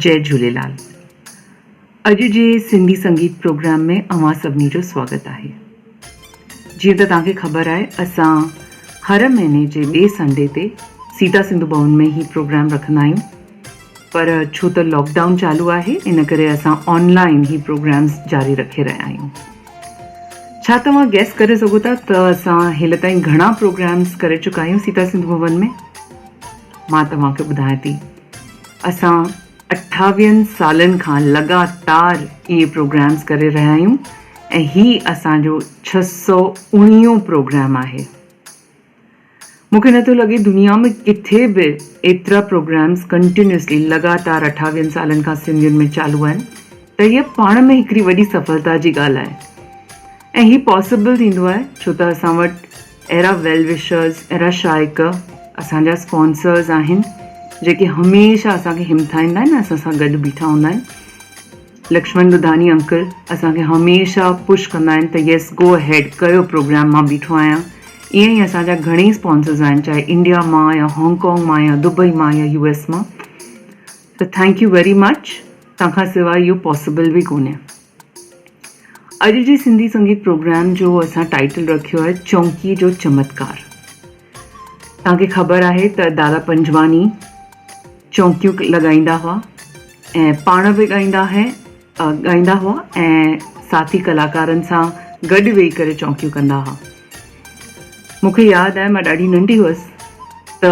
जय झूलेलाल। अॼु जे सिंधी संगीत प्रोग्राम में अवां सभिनी जो स्वागत आहे। जीअं त तव्हांखे ख़बर आहे, असां हर महीने जे ॿिए संडे ते सीता सिंधु भवन में ही प्रोग्राम रखंदा आहियूं, पर छो त लॉकडाउन चालू आहे इन करे असां ऑनलाइन ही प्रोग्राम्स जारी रखे रहिया आहियूं। छा तव्हां गैस करे सघो था त असां हींअर ताईं घणा प्रोग्राम्स करे चुका आहियूं सीता सिंधु भवन में? मां तव्हांखे ॿुधायां थी, असां 28 सालनि खां लगातार इहे प्रोग्राम्स करे रहिया आहियूं ऐं ही असांजो 619 प्रोग्राम आहे। मूंखे नथो लॻे दुनिया में किथे बि एतिरा प्रोग्राम्स कंटिन्यूसली लगातार 28 सालनि खां सिंधियुनि में चालू आहिनि, त हीअ पाण में हिकिड़ी वॾी सफलता जी ॻाल्हि आहे। ऐं हीअ पॉसिबल थींदो आहे छो त असां वटि अहिड़ा वेल विशर्स, अहिड़ा शाइक, असांजा स्पॉन्सर्स आहिनि जेके हमेशह असांखे हिमथाईंदा आहिनि, असां सां गॾु बीठा हूंदा आहिनि। लक्ष्मण दुधानी अंकल असांखे हमेशह पुश कंदा आहिनि त येस गो अहेड, कयो प्रोग्राम, मां बीठो आहियां। ईअं ई असांजा घणेई स्पॉन्सर्स आहिनि, चाहे इंडिया मां या हांगकांग मां या दुबई मां या US मां। त थैंक यू वेरी मच, तव्हांखां सवाइ इहो पॉसिबल बि कोन्हे। अॼु जे सिंधी संगीत प्रोग्राम जो असां टाइटल रखियो आहे चौंकी जो चमत्कार। तव्हांखे ख़बर आहे त दादा पंजवानी चौंकियूं लॻाईंदा हुआ ऐं पाण बि ॻाईंदा हुआ ऐं साथी कलाकारनि सां गॾु वेही करे चौंकियूं कंदा हुआ। मूंखे यादि आहे, मां ॾाढी नंढी हुअसि त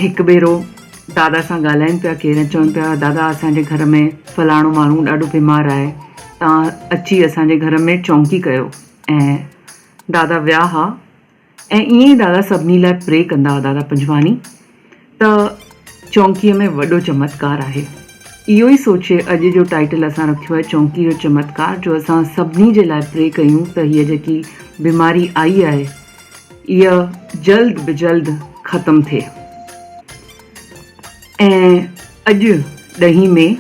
हिकु भेरो दादा सां ॻाल्हाइनि पिया, केरु चवनि पिया, दादा असांजे घर में फलाणो माण्हू ॾाढो बीमार आहे, तव्हां अची असांजे घर में चौंकी कयो। ऐं दादा विया हुआ ऐं ईअं ई दादा सभिनी लाइ प्रे कंदा हुआ, दादा पंजवानी। त चौंकीअ में वॾो चमत्कार आहे। इहो ई सोचे अॼु जो टाइटल असां रखियो आहे चौंकी जो चमत्कार, जो असां सभिनी जे लाइ प्रे कयूं त हीअ जेकी बीमारी आई आहे इहा जल्द बि जल्द ख़तमु थिए। ऐं अॼु 10 मई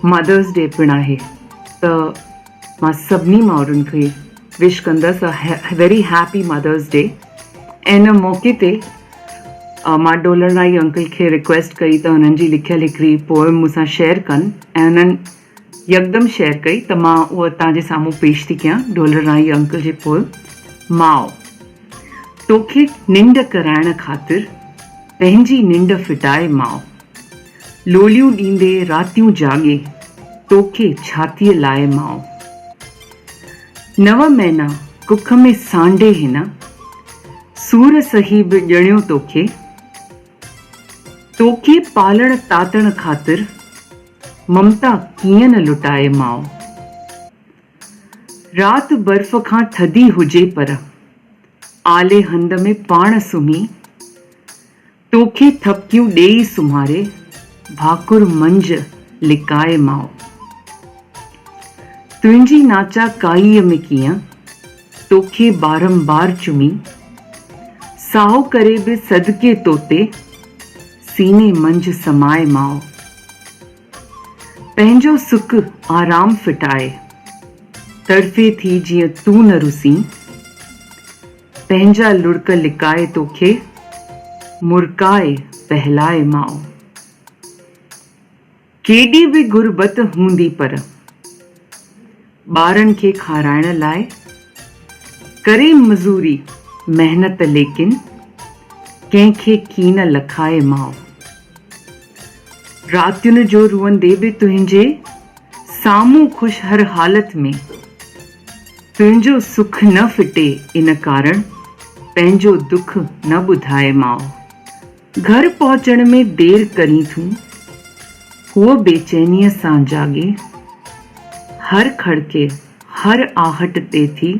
मदर्स डे पिणु आहे, त मां सभिनी माउरुनि खे विश कंदसि वेरी हैप्पी मदर्स डे। ऐं इन मौक़े ते मां डोलरनाई अंकल खे रिक्वेस्ट कई त हुननि जी लिखियलु हिकिड़ी पोएम मूंसां शेयर कनि, ऐं हुननि यकदमि शेयर कई, त मां उहा तव्हांजे साम्हूं पेश थी कयां। डोलरनाई अंकल जी पोएम। माउ, तोखे निंड कराइण ख़ातिर पंहिंजी निंड फिटाए माउ, लोलियूं ॾींदे रातियूं जाॻे तोखे छातीअ लाइ माउ, 9 महीना कुख में सांडे हिन सूर सही बि ॼणियो तोखे पालण तातण ख़ातिर ममता कीअं न लुटाए माउ, राति बर्फ़ खां थधी हुजे पर आले हंध में पाण सुम्ही तोखे थपकियूं ॾेई सुम्हारे भाकुर मंझ लिकाए माउ, तुंहिंजी नाचा काईअ में कीअं तोखे बारंबार चुमी साहो करे बि सदके तोते सीने मंझ समाए माउ, पंहिंजो सुख आराम फिटाए तड़फे थी जीअं तूं न रुसी, पंहिंजा लुड़क लिकाए तोखे मुरकाए बहलाए माउ, केॾी बि गुरबत हूंदी पर ॿारनि खे खाराइण लाइ करे मज़ूरी महिनत, लेकिन कंहिंखे कीन लखाए माउ, रातियुनि जो रुअंदे बि तुंहिंजे साम्हूं ख़ुशि हर हालत में, तुंहिंजो सुख न फिटे इन कारण पंहिंजो दुख न ॿुधाए माउ, घर पहुचण में देर करी तूं हूअ बेचैनीअ सां जागे, हर खड़के हर आहट ते थी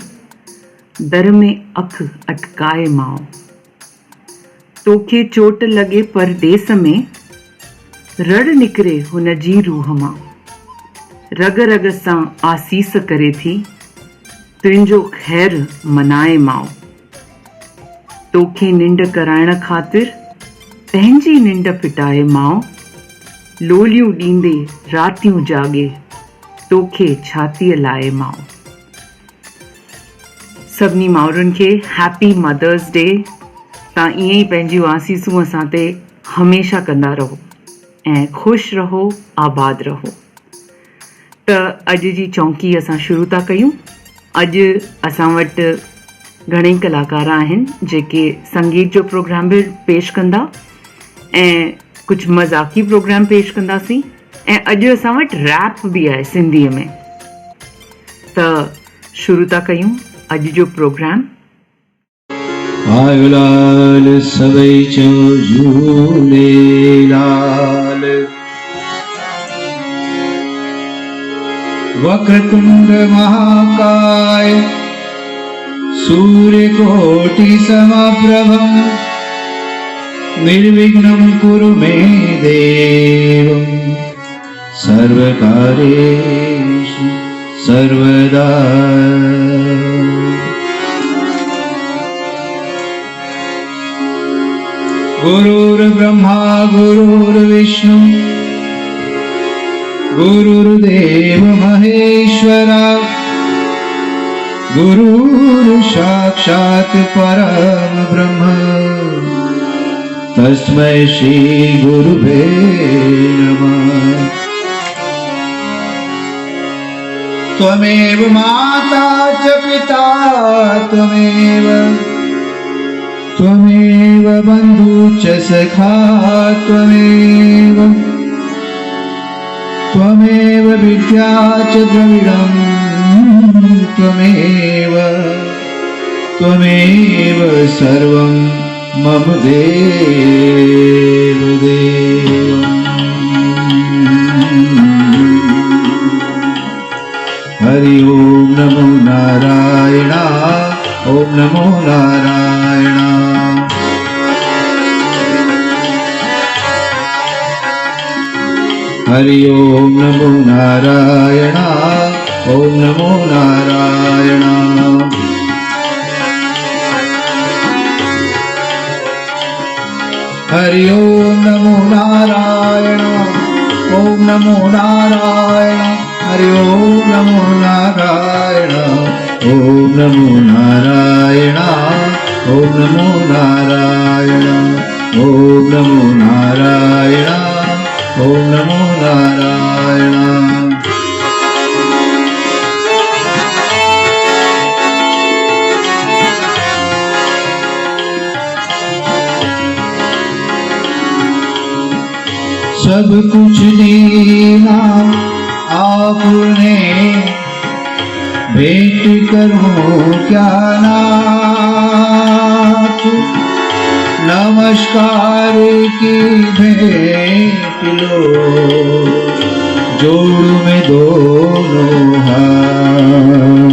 दर में अख अटकाए माउ, तोखे चोट लॻे परदेस में रड़ निकिरे हुन जी रूह मां, रग रग सां आसीस करे थी तुंहिंजो ख़ैर मनाए माउ, तोखे निंड कराइण ख़ातिर पंहिंजी निंड फिटाए माउ, लोलियूं ॾींदे रातियूं जाॻे तोखे छातीअ लाइ माउ। सभिनी माउरुनि खे हैप्पी मदर्स डे। तव्हां ईअं ई पंहिंजियूं आसीसूं असां ते हमेशह कंदा रहो। ऐं ख़ुशि रहो, आबाद रहो। त अॼु जी चौंकी असां शुरू था कयूं। अॼु असां वटि घणेई कलाकार आहिनि जेके संगीत जो प्रोग्राम बि पेश कंदा ऐं कुझु मज़ाक़ी प्रोग्राम पेश कंदासीं, ऐं अॼु असां वटि रैप बि आहे सिंधीअ में। त शुरू था कयूं अॼु जो प्रोग्राम। आयुलाल सभई चओ झूलेलाल। वक्रतुंड महाकाय सूर्यकोटि समप्रभं निर्विघ्नं कुरु मे देव सर्वकार्येषु सर्वदा। गुरुर्ब्रह्मा गुरुर्विष्णु गुरुर्देव महेश्वरा गुरुर्साक्षात् परम ब्रह्म तस्मै श्री गुरुवे नमः। त्वमेव माता च पिता त्वमेव बन्धु च सखा त्वमेव विद्या च द्रविणं त्वमेव सर्वं मम देव देवम्। हरि ओम नमो नारायण ओम नमो नारायण। हरि ओम नमो नारायण ओम नमो नारायण। हरि ओम नमो नारायण ओम नमो नारायण। हरि ओम नमो नारायण ओम नमो नारायण ओम नमो नारायण ओम नमो नारायण ओम नमो नारायण। सब कुछ दीना आपने भेंट करूं क्या नाथ। नमस्कार की भेंट लो जोड़ में दोनों हाथ।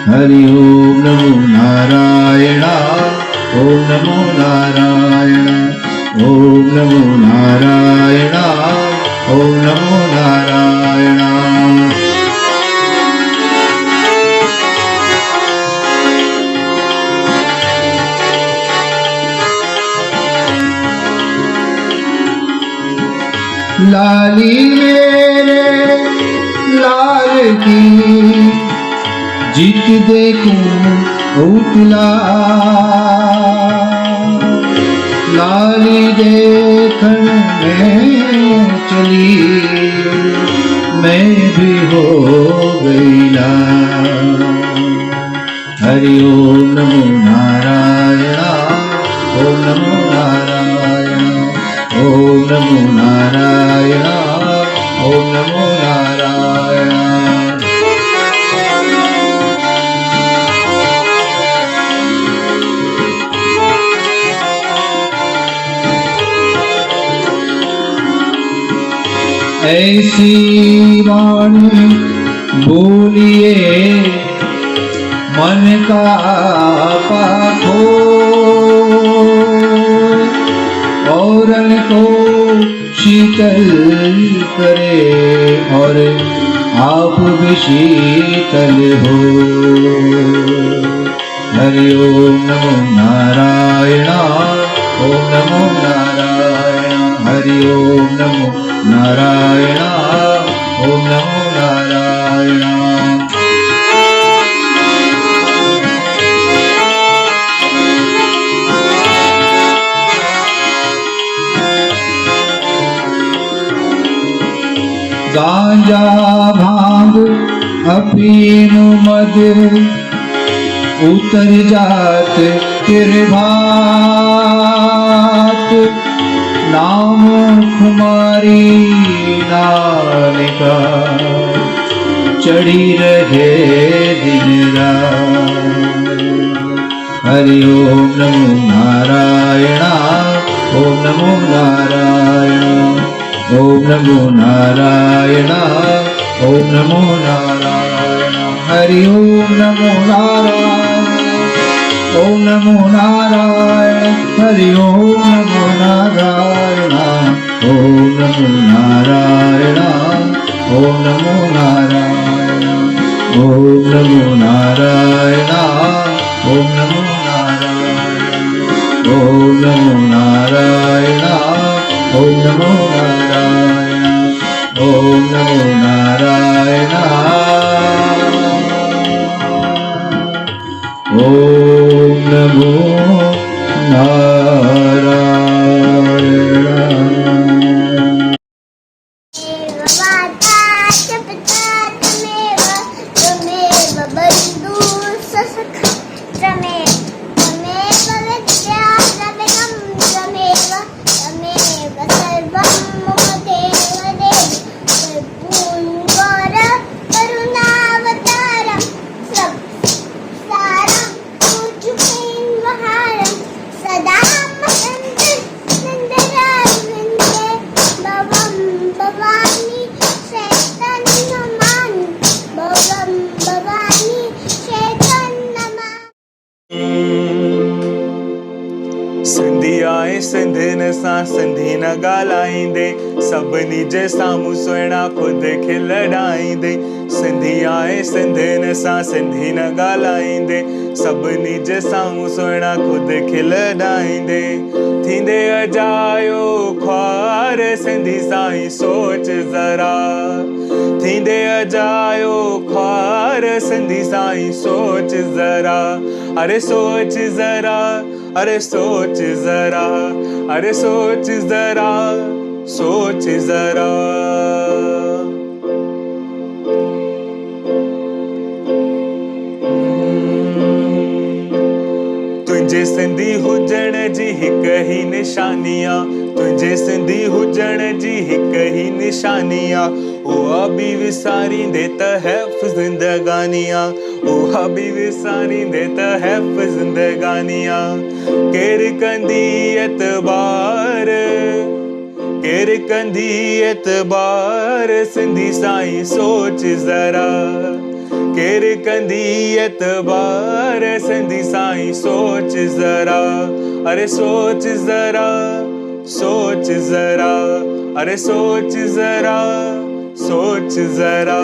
हरि ओम नमो नारायण ओम नमो नारायण ओम नमो नारायण ओम नमो नारायण। लाली मेरे लाल की जीत देखूं उतला। लाली देखन में चली मैं भी हो गई लाल। हरि ओम नमो नारायण ओम नमो नारायण ओम नमो नारायण ओम नमो नारायण। ऐसी वाणी बोलिए मन का पाखो औरन को शीतल करे और आप भी शीतल हो। हरि ओम नमो नारायण ओम नमो नारायण। हरि ओम नमो नारायण ओम नमो नारायण। गांजा भांग अफीम मद उतर जात किरभात नाम खुमारी नानिका चढ़ी रहे दिन रात। हरि ओम नमो नारायण ओम नमो नारायण ओम नमो नारायण ओम नमो नारायण। हरि ओम नमो नारायण ओम नमो नारायण। हरि ओम नमो नारायण ओम नमो नारायण ओम नमो नारायण ओम नमो नारायण ओम नमो नारायण ओम नमो नारायण ओम नमो नारायण ओम नमो नारायण ओम नमो नारायण। सिंधी आए सिंधिन सां सिंधी न ॻाल्हाईंदे सभिनी जे साम्हूं सुहिणा ख़ुदि खे लड़ाईंदे। सिंधी आए सिंधिन सां सिंधी न ॻाल्हाईंदे सभिनी जे साम्हूं सुहिणा ख़ुदि खे लड़ाईंदे। थींदे अजायो ख्वार सिंधी साईं सोच ज़रा थींदे अजायो ख्वार सिंधी साईं सोच ज़रा। अरे सोच ज़रा अरे सोच ज़रा अरे सोच ज़रा सोच ज़रा। तुंहिंजे सिंधी हुजण जी हिक ही निशानी आ तुंहिंजे सिंधी हुजण जी हिक ही निशानी आ। उहा बि विसारींदे त हैफ़ ज़िंदगानी आ उहा बि विसारींदे त हैफ़ ज़िंदगानी आ। केरु कंदी एतबार केरु कंदी एतबार सिंधी साईं सोच ज़रा। केरु कंदी एतबार सिंधी साईं सोच ज़रा। अरे सोच ज़रा सोच ज़रा अरे सोच ज़रा सोच ज़रा।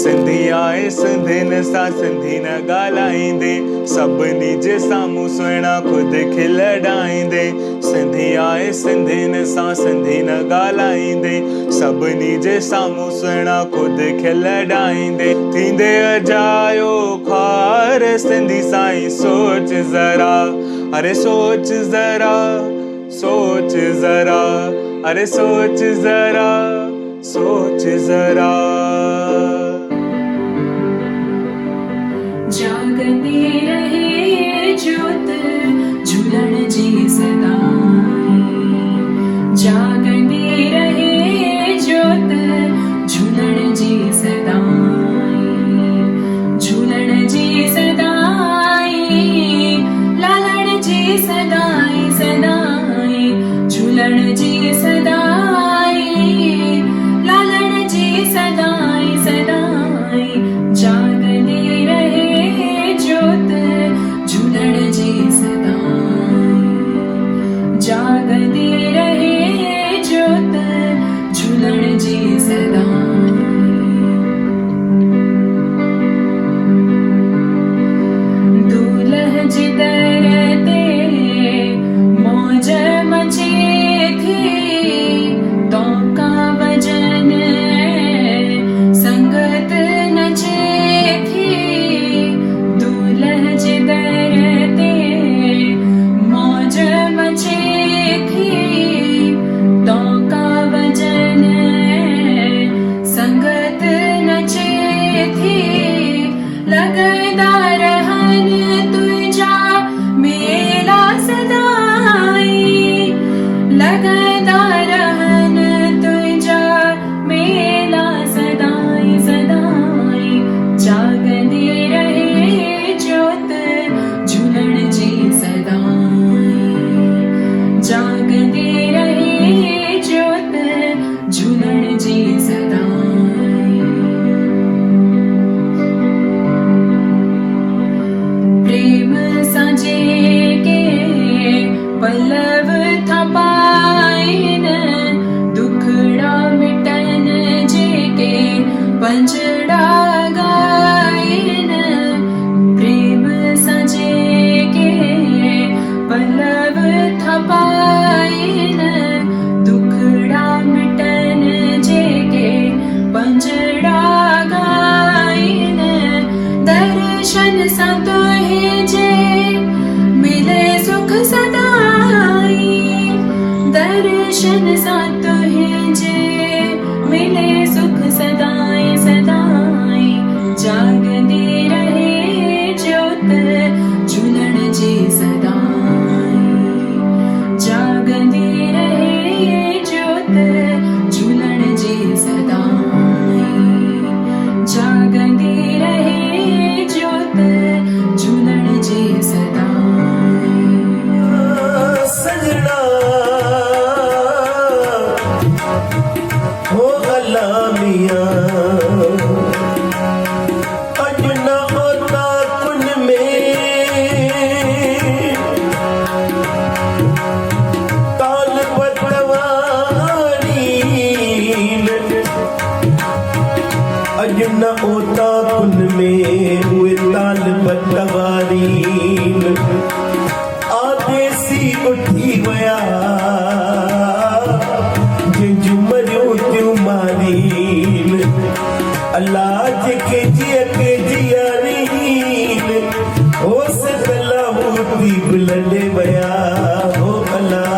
सिंधी आए सिंधिन सां सिंधी न ॻाल्हाईंदे सभिनी जे साम्हूं सुहिणा ख़ुदि खे लड़ाईंदे। सिंधी आए सिंधिन सां सिंधी न ॻाल्हाईंदे सभिनी जे साम्हूं सुहिणा ख़ुदि खे लड़ाईंदे। थींदे अजायो ख्वार सिंधी साईं सोच ज़रा। अरे सोच ज़रा सोच ज़रा अरे सोच ज़रा सोच ज़रा। जागते रहे ज्योत झूलण जी सदाई। जागते रहे ज्योत झूलण जी सदाई। झूलण जी सदाई लालण जी सदाई सदाई। झूलण जी सदाई लालण जी सदाई सदाई। जागते रहे ज्योत येथे लगदा रहन तुझ्या मेला सदाई लगदा रहन तुझ्या मेला सदाई सदाई जागती रहे ज्योत झुलण जी सदाई जागती रहे ज्योत झुलण जी सदाई प्रेम साजे के पल्लव थपाइन दुखड़ा मिटन जे के पंजड़ा गाइन प्रेम साजे के पल्लव थपाइन दुखड़ा मिटन जे के पंजड़ा गाइन दर्शन सा तोहे जे मिले सुख सदाई दर्शन सा तोहे जे मिले सुख सदाई सदाई जागती रहे ज्योत झुलण जी सदाई जागती रहे ज्योत झुलण जी सदाई जागती रहे ज्योत झुलण जी सदाई सजना हो अल्लाह मियां अजना होता कुन में ताल पतवारी अजना होता कुन में हुए ताल पतवारी आदेसी उठी वया जिंजू मरियो त्यों मारीन अल्लाह के जियारीन हो सकला होती बुलंदे वया हो अल्लाह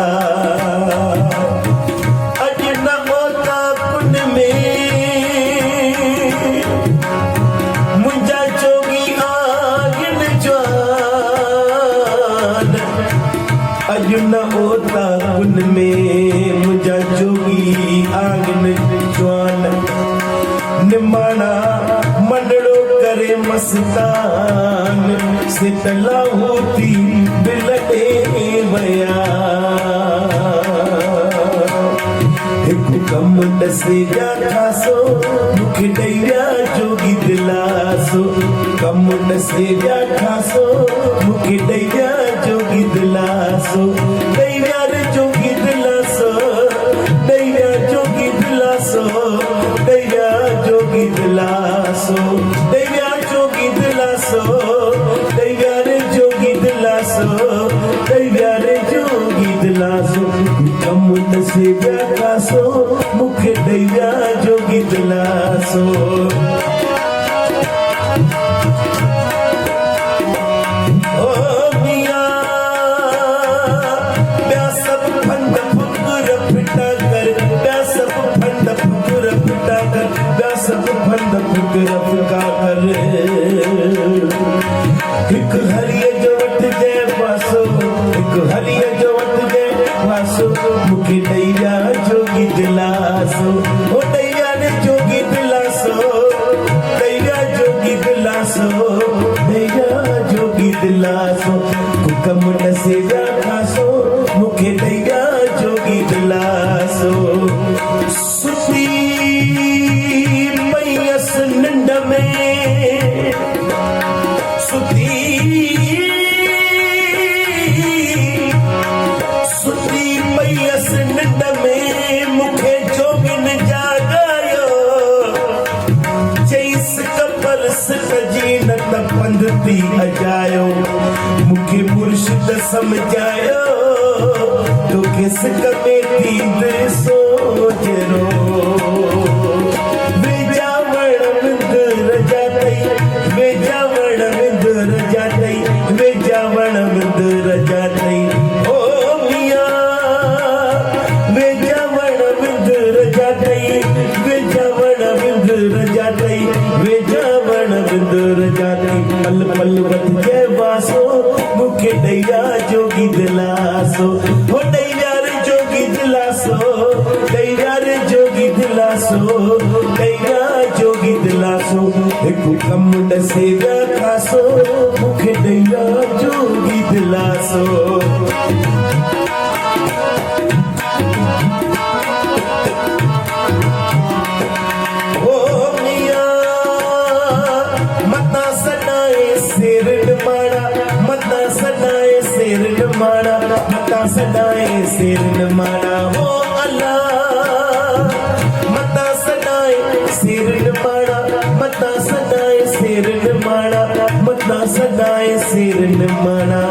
अजना होता कुन में मुंजा जोगी आगिन जवान अजुन होता कुन में मुंजा जोगी आगिन जवान निमाना मंडड़ो करे मस्तान सितला होती बिलटे वया एक कम दसे जा खासो मुखे दैया जोगी दिलासो कम दसे जा खासो मुखे दैया जोगी दिलासो दैया रे जोगी दिलासो दैया जोगी दिलासो दैया जोगी दिलासो दैया जोगी दिलासो दैया रे जोगी दिलासो दैया रे जोगी दिलासो कम दसे जा खासो मुखे दैया जोगी दिलासो एक हरिय जो वट जे पासो एक हरिय जो वट जे पासो मुखे दैया जोगी दिलासो ओ दैया ने जोगी दिलासो दैया जोगी दिलासो दैया जोगी दिलासो हुकम नसे जा खासो मुखे दैया जोगी दिलासो सुती मैयस निंड में सुती मैयस निंड में मुखे जोगिन जागायो चईस कपर सजी न पंध थी अजायो मुखे मुर्शिद समझायो तो किस कमे थी दे सोच रो वे दिलासो हो दैया रे जोगी दिलासो दैया रे जोगी दिलासो दैया जोगी दिलासो एक कम नसेगा खासो मुखे दैया जोगी दिलासो सदाए सिर नमाना हो अल्लाह मता सदाए सिर नमाना मता सदाए सिर नमाना मता सदाए सिर नमाना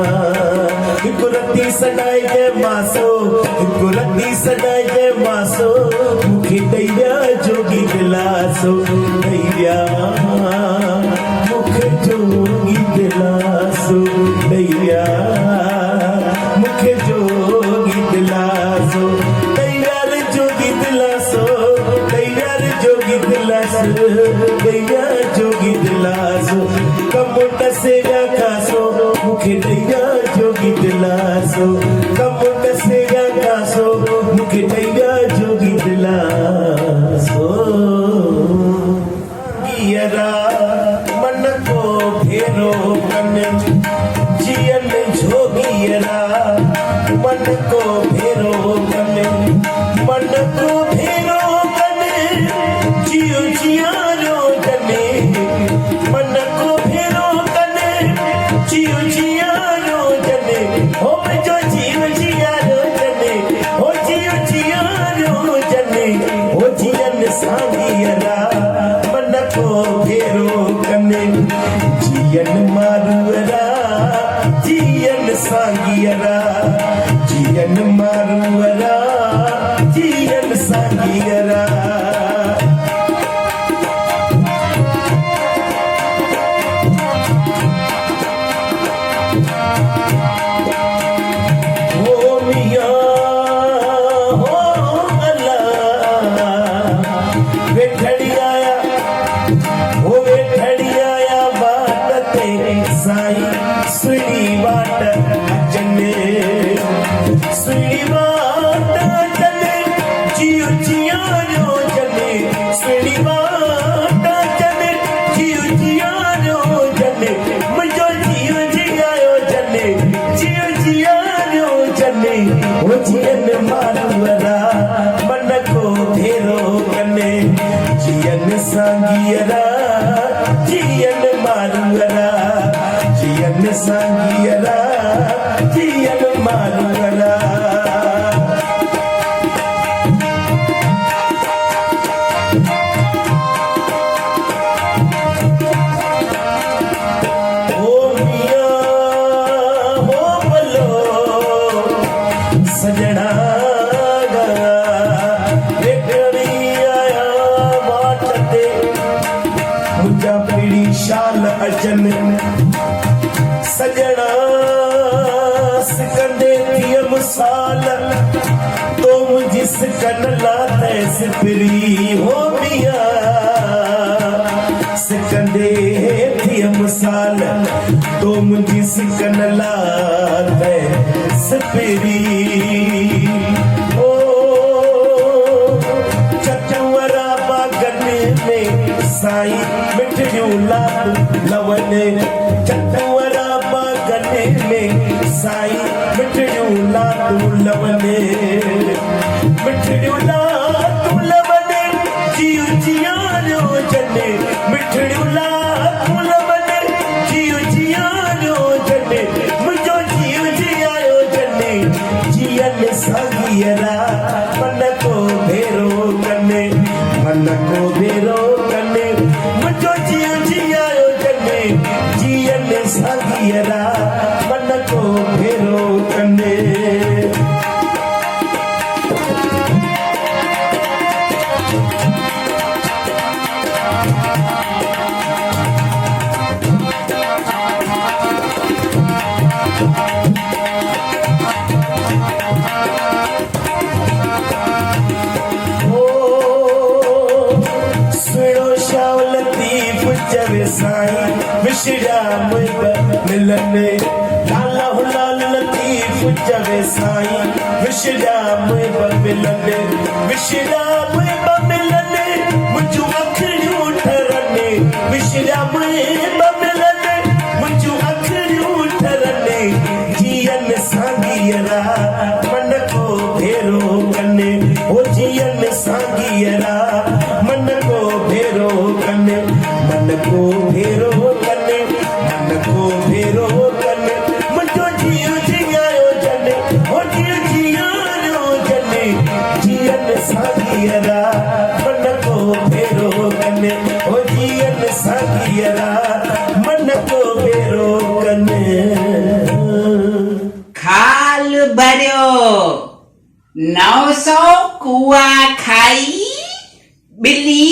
कुरती सदाए जय मासो कुरती सदाए जय मासो मुखी दैया जोगी दिलासो दैया मुख जोगी दिलासो दैया मुखे जोगी दिलासो दैया रे जोगी दिलासो दैया रे जोगी दिलासो दैया जोगी दिलासो कम नसेगा कासो मुखे दैया जोगी दिलासो कम नसेगा कासो मुखे दैया जोगी दिलासो गियरा मन को फेरो मन जियन जोगियरा मन को फेरो कने मन को फेरो कने जियो जियारो कने मन को फेरो कने जियो जियारो कने हो जो जियो जियारो कने हो जियो जियारो कने हो जियन सांगियरा मन को फेरो कने जियन मारुरा जियन सांगियरा जियन मारुवरा जियन सांगियरा हो मियां हो अल्लाह वेठड़ी आया हो वेठड़ी आया बात तेरे साई सुनी बात जने सुनी बात जने जियो जियारो जने सुनी बात जने जियो जियारो जने मुझो जियो जियारो जने जियो जियारो जने हो जियन मारुवरा मन को फेरो कने जियन सांगियरा जियन मारुवरा जियन सांगियरा जियन मारुवरा हो मियां हो बलो सजना गया वेठड़ी आया बाट ते मुझा पीड़ी शाल अजन सजना सिकंदे दिए मिसाल तो मुझे सिकन लाते सिपरी हो मिया सिकंदे दिए मिसाल तो मुझे सिकन लाते सिपरी ओ चचवरा बागन में साई मिठियूं लात लवने चचवरा बागन में साई मिठियूं लात लवने मिठियूं लात लवने जियो जियारो जने मिठियूं लात लवने जियो जियारो जने मुझो जियो जियारो जने जियन सांगियरा मन को भेरो कने मन को भेरो कने मुझो जियो जियारो जने जियन सांगियरा मन को भेरो कने साईं विशड़ा मुझ मिलने लाला लाल लतीफ मुझे साईं विश्राम बमिलने विश्राम बमिलने मुझू अखियूं ठरने विश्राम बमिलने मुझू अखियूं ठरने जियन सांगियरा मन को भेरो कने ओ जियन सांगियरा मन को भेरो कने मन को भेरो कने मन को भेरो कने मुझो जियो जियायो जने ओ जियो जियायो जने जियन सांगियरा मन को भेरो कने ओ जियन सांगियरा मन को भेरो कने खाल भरियो 900 कुआ खाई बिल्ली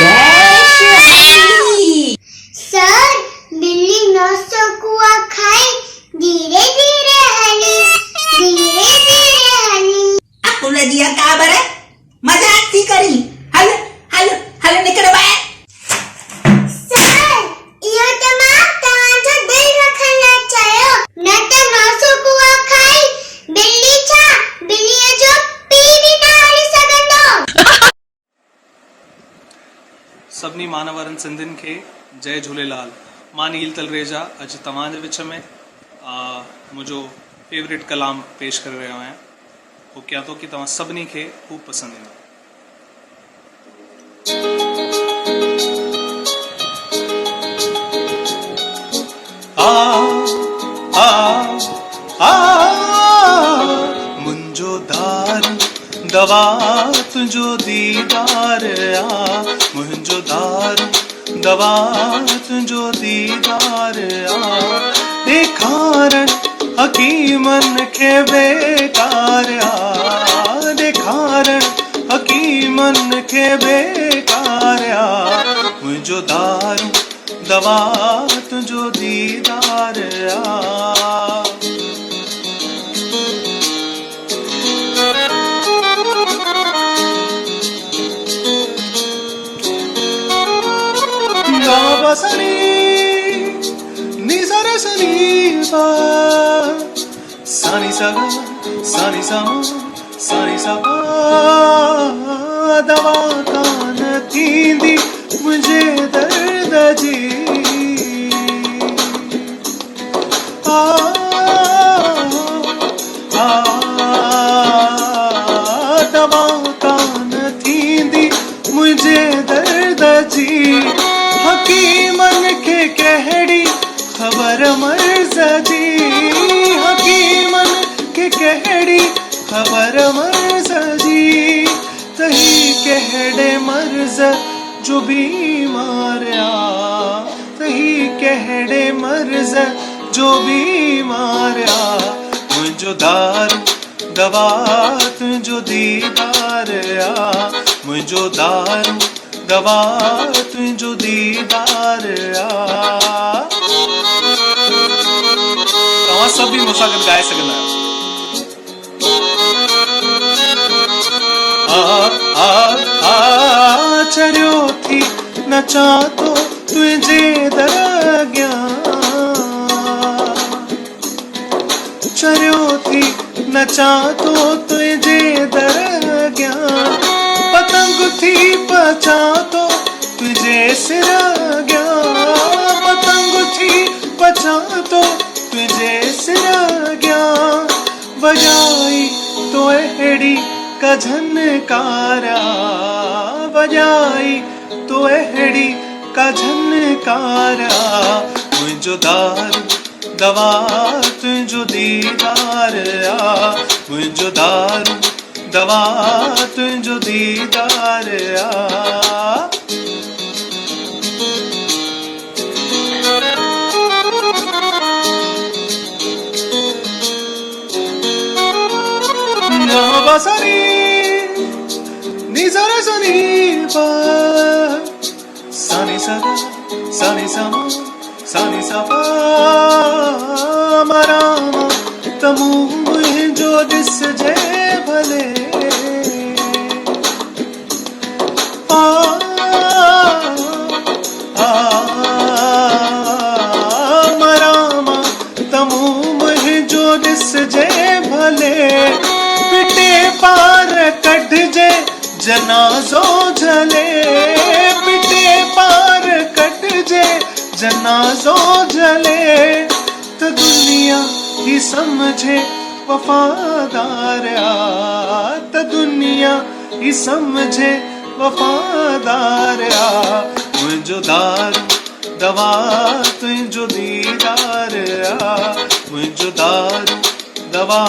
डैश आई। सर बिल्ली 900 कुआ खाई धीरे धीरे हली अकुल जिया का बरे मजाक थी करी हल हल हल निकल बाय। सर यो तमाम तव्हांजो दिल रखण चाहियो न त 900 कुआ खाई बिल्ली छा बिल्लीअ जो पी बि न हली सघंदो। सभिनी मानवरनि सिंधियुनि खे जय झूलेलाल। मां नील तलरेजा अॼु तव्हांजे विच में मुंहिंजो फेवरेट कलाम पेश करे रहियो आहियां। उहो कयां थो कि तव्हां सभिनी खे ख़ूब पसंदि ईंदो। मुंहिंजो दारू दवा तुंहिंजो दीदार आ मुंहिंजो दारू दवा तुंहिंजो दीदार आ ॾेखारण हकीमन खे बेकार आ ॾेखारण हकीमन खे बेकार आ मुंहिंजो दारू दवा तुंहिंजो दीदार आ। बसनी निजर सनी पा सानी सा सानी सा सानी सा दवा कान थींदी मुझे दर्द जी आ दवा कान थींदी मुझे दर्द जी हकीमन खे कहिड़ी ख़बर मर्ज़ जी हकीमन खे कहिड़ी ख़बर मर्ज़ जी तही कहिड़े मर्ज़ जो बीमार आ तही कहिड़े मर्ज़ जो बीमार आ मुंहिंजो दारू दवा तुंहिंजो दीदार आ मुंहिंजो दारू दवा तुंहिंजो दीदार आ। तव्हां सभु बि मूंसां गॾु ॻाए सघंदा आहियो। चरियो थी नचां थो तुंहिंजे दर अॻियां चरियो थी नचां थो तुंहिंजे दर अॻियां पतंग थी पचां तो तुझे सिर अॻियां पतंग थी पचां तो तुझे सिर अॻियां वॼाई तो अहिड़ी का झनकारा वॼाई तो अहिड़ी का झनकारा मुंहिंजो दारू दवा तुंहिंजो दीदार आ मुंहिंजो दारू दवा तुंहिंजो दीदार आ। बसनी निजर सनी पा सानी सा सानी सा सानी सा पा मरामा तमू मुंहिंजो ॾिसजे भले मरामा तमू मुंहिंजो ॾिसजे पिटे पार कट जे जनाजो झले पिटे पार कट जे जनाजो झले तो दुनिया ही समझे वफादार तो दुनिया ही समझे वफादार मुझो दारू दवा तुझो दीदार मुझो दारू दवा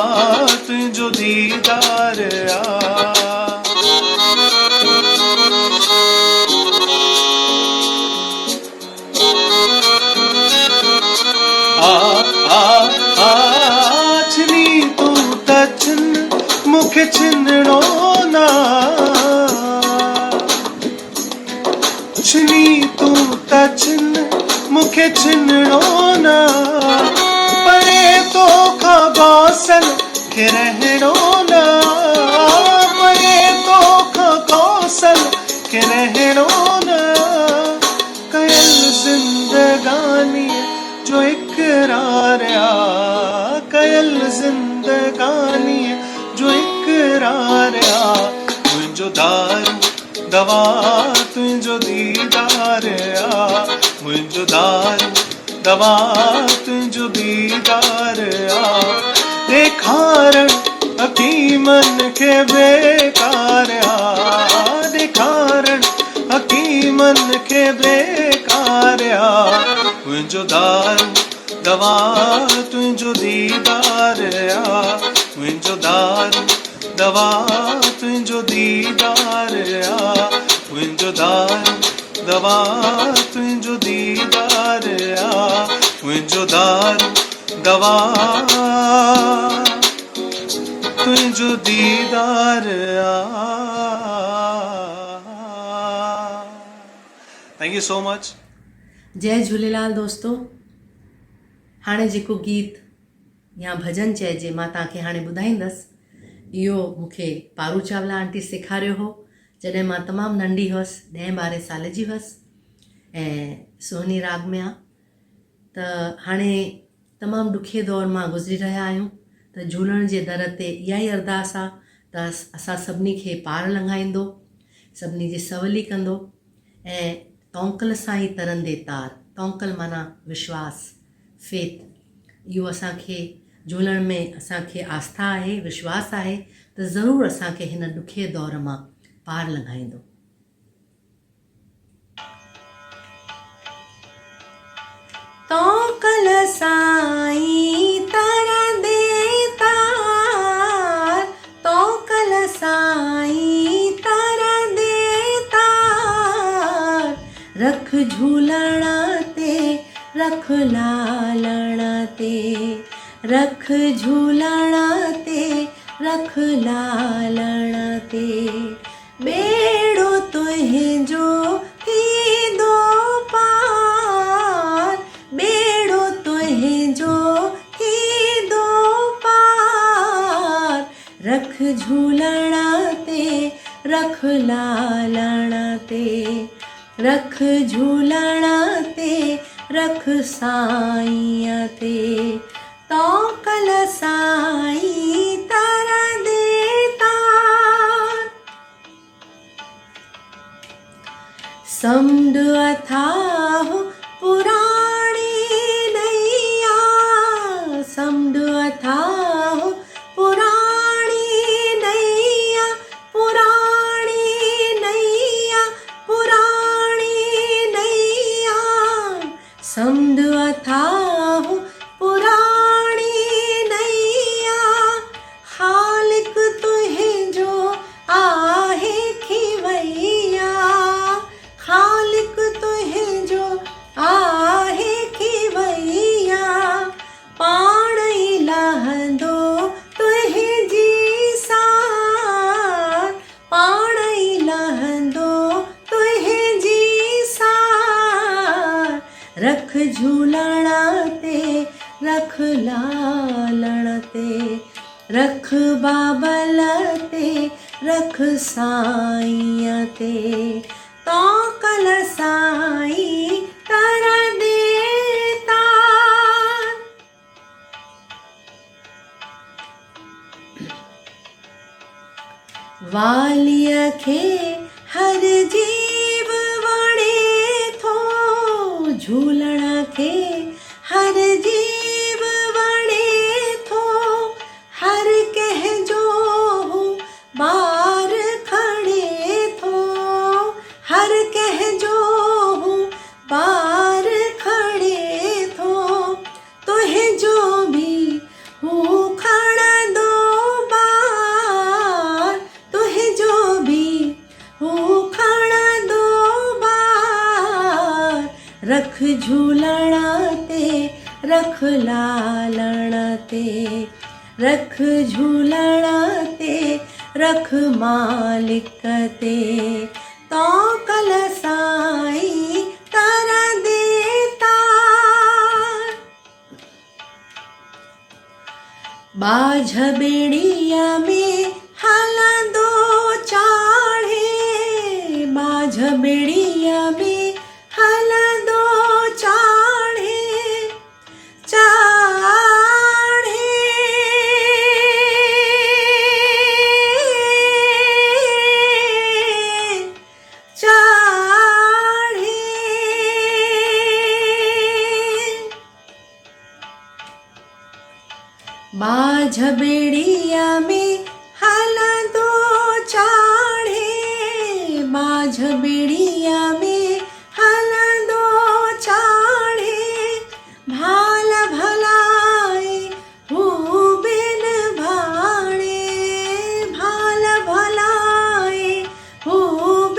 तुझो दीदार छिनी तू तछन मुखे छिनड़ो ना छिनी तू तछन मुखे छिनड़ो ना परे तो खा गौसल के रहड़ो ना परे तो खा गौसल के रहड़ो ना कयल जिंदगानी जो इकरार कयल जिंदगानी जो इकरार मुझो दारू दवा तुझो दीदार मुझो दारू दवा तुझो दीदार देखारण हकीमन के बेकार देखारण हकीमन के बेकार मुझो दारू दवा तुझो दीदार मुझो दारू दवा तुझो दीदार मुझो दारू दवा तुझो दीदार मुझो दारू दवा तुझो दीदार थैंक यू सो मच। जय झूलेलाल दोस्तों। हाणे जेको गीत या भजन चइजे मां तव्हांखे हाणे ॿुधाईंदसि इहो मूंखे पारू चावला आंटी सेखारियो हो जॾहिं मां तमामु नंढी हुअसि 10-12 साल जी हुअसि ऐं सोहनी राग में आहे त हाणे तमामु ॾुखे दौर मां गुज़री रहिया आहियूं त झूलण जे दर ते इहा ई अरदास आहे त असां सभिनी खे पार लंघाईंदो सभिनी जी सवली कंदो ऐं तौंकल सां ई तरंदे तार तौंकल माना विश्वास फेथ इहो असांखे झूलण में असांखे आस्था आहे विश्वास आहे त ज़रूरु असांखे हिन ॾुखे दौर मां पार लंघाईंदो। तौंकल साईं तरंदे तार तौंकल साईं तरंदे तार रख झूलण ते रख लालण ते रख झूलण ते रख लालण ते बेड़ो तुंहिंजो थींदो पार बेड़ो तुंहिंजो थींदो पार रख झूलण ते रख लालण ते रख झूलण ते रख साईं ते तौंकल साईं तरंदे तार समुंड अथाह पुराणी नैया समुंड अथाह पुराणी नैया पुराणी नैया पुराणी नैया समुंड अथाह पुराणी नैया ख़ालिक तुंहिंजो आहे खिवैया ख़ालिक तुंहिंजो आहे खिवैया पाण ई लहंदो तुंहिंजी सार पाण ई लहंदो तुंहिंजी सार रख झूलण ते रख लालण ते रख बाबल ते रख साईं ते तौंकल साईं तरंदे तार खे हर जीव वणे थो, झूलण खे हर जीव वणे थो, हर कंहिंजो ॿार खणे थो, हर कंहिंजो ॿार खणे थो, तुंहिंजो बि हू खणंदो ॿार, तुंहिंजो बि हू खणंदो ॿार, रख झूलण ते रख लालण ते, रख झूलण ते रख मालिक ते, तो कल साईं तर देता। बाझ बेड़ीअ में हलंदो चाढ़े, बाझ बेड़ीअ में हलंदो चाढ़े, चाढ़े चाढ़े, बाझ बेड़ीअ में हलंदो चाढ़े, बाझ बेड़ीअ में हलंदो चाढ़े, भाल भलाए हू बिन भाणे, भाल भलाए हू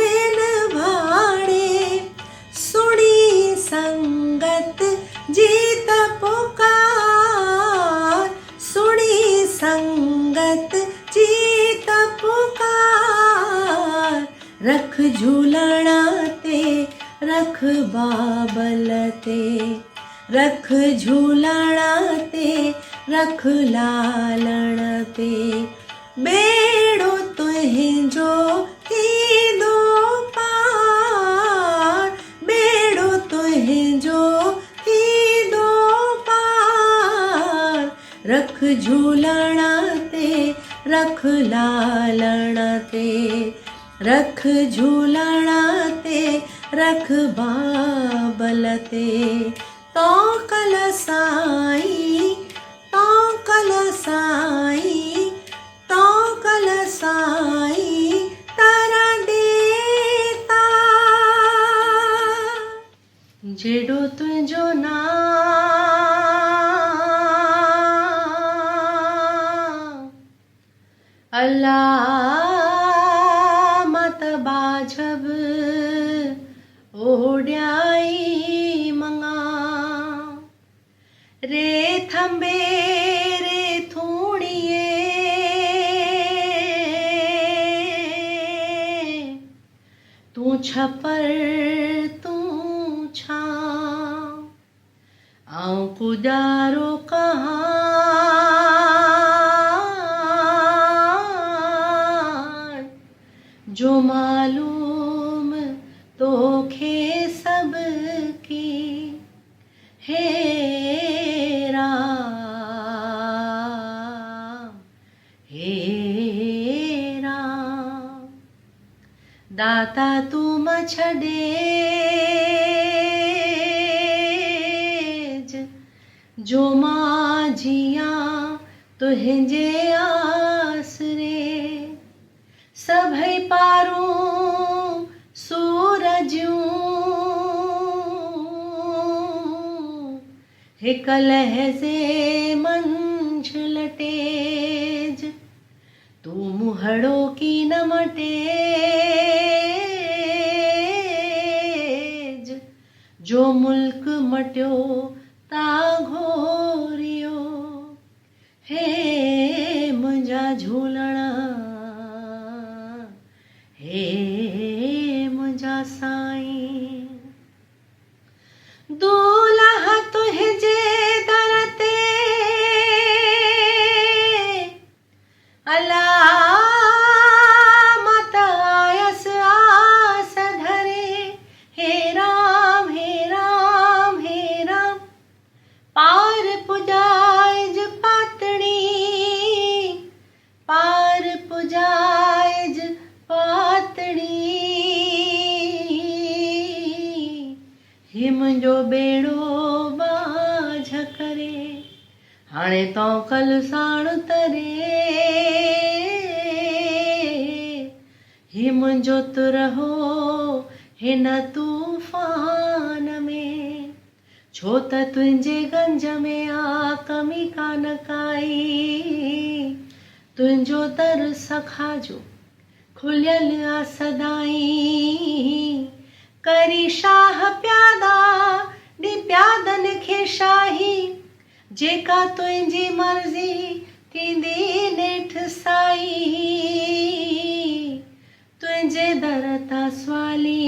बिन भाणे, सुणी संगत जीत पुकार, सुणी संगत जीत पुकार, रख झूलण ते रख बाबल ते, रख झूलण ते रख लालण ते, बेड़ो तुंहिंजो थींदो पार, बेड़ो तुंहिंजो थींदो पार, रख झूलण ते रख लालण ते, रख झूलण ते रख बाबल ते, तो कल साईं, तो कल साईं, तो कल साईं तर देता। जेड़ो तुंहिंजो नाम अल्लाह मत बाझब ओड्याई मंगा, रे थंबे रे थूणिए, तू छपर तू छां, आऊं पुजारो कहाँ, जो मालूम तोखे सबकी, हे राम, हे राम, दाता तू म छॾेज, जो मां जियां तुंहिंजे आसरे, सभई पारूं सूरजूं हिक लहज़े मंझ लटेज, तू मुहड़ो की न मटेज, जो मुल्क मटियो ता घोरियो, हे मुंहिंजा झूलणा, हे मुंहिंजा साईं, दूल्हा तुंहिंजे दर ते अलामत आयस आस धरे, हे राम हे राम हे राम, पार पुजाइज पातड़ी, पार बेड़ो बाझ करे हाणे तो कल साण तरे हे मुंहिंजो तुरहो हिन तूफ़ान में छो त तुंहिंजे गंज में आ कमी कान काई तुंहिंजो दर सखा जो खुलियल आ सदाई करी शाह प्यादा ॾे प्यादनि खे शाही जेका तुंहिंजी मर्ज़ी थींदी नेठ साई तुंहिंजे दर तां सवाली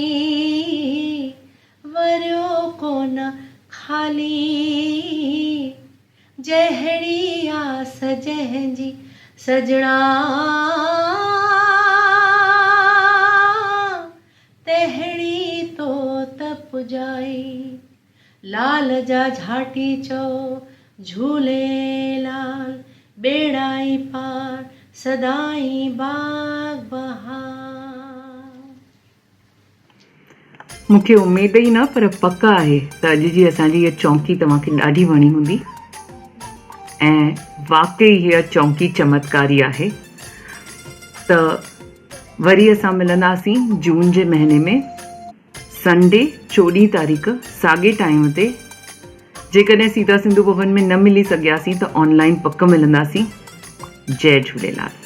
वरियो कोन खाली जहिड़ी आस जंहिंजी सजणा तहिड़ी तो त पुजाई लाल जा झाटी चो झूलेलाल बेड़ाई पार सदाई बाग बहार। मूंखे उमेद ई न पर पक आहे त अॼु जी असांजी इहा चौंकी तव्हांखे ॾाढी वणी हूंदी ऐं वाकई हीअ चौंकी चमत्कारी आहे। त वरी असां मिलंदासीं जून जे महीने में संडे 14 तारीख़ साॻे टाइम ते। जेकॾहिं सीता सिंधु भवन में न मिली सघियासीं त ऑनलाइन पक मिलंदासीं। जय झूलेलाल।